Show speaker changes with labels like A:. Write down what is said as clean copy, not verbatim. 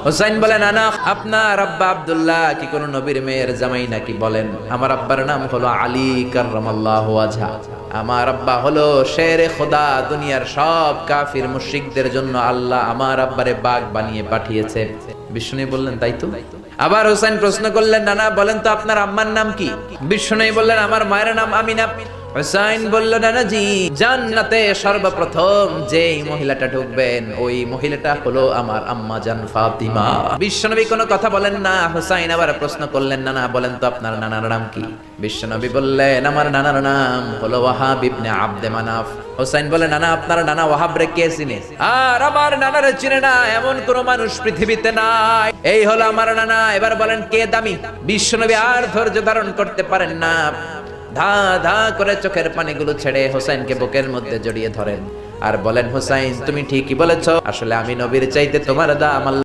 A: হুসাইন বলেন, নানা আপনার আব্বা আব্দুল্লাহ কি কোন নবীর মেয়ের জামাই নাকি? বলেন, আমার আব্বার নাম হলো আলী কাররামাল্লাহু ওয়াজহা। আমার আব্বা হলো শেরে খোদা, দুনিয়ার সব কাফির মুশরিকদের জন্য আল্লাহ আমার আব্বারে বাগ বানিয়ে পাঠিয়েছে। বিষ্ণু বললেন, তাই তো? আবার হুসাইন প্রশ্ন করলেন, নানা বলেন তো আপনার আম্মার নাম কি? বিষ্ণু বললেন, আমার মায়ের নাম আমিনা। হুসাইন বলল, নানাজি জান্নাতে সর্বপ্রথম যেই মহিলাটা ঢুকবেন ওই মহিলাটা হলো আমার আম্মা জান ফাতিমা। বিশ্বনবী কোনো কথা বলেন না। হুসাইন আবার প্রশ্ন করলেন, নানা বলেন তো আপনার নানার নাম কি? বিশ্বনবী বললেন, আমার নানার নাম হলো ওয়াহাব ইবনে আব্দে মানাফ। হুসাইন বলে, নানা আপনার নানা ওয়াহাব রে কে চিনে? আর আমার নানারে চিনে না এমন কোন মানুষ পৃথিবীতে নাই। এই হলো আমার নানা। এবার বলেন কে দামি? বিশ্বনবী আর ধৈর্য ধারণ করতে পারেন না, ধা ধা করে চোখের পানিগুলো ছেড়ে হুসাইনকে বুকের মধ্যে জড়িয়ে ধরেন আর বলেন, হুসাইন তুমি ঠিকই বলেছ, আসলে আমি নবীর চাইতে তোমার দাম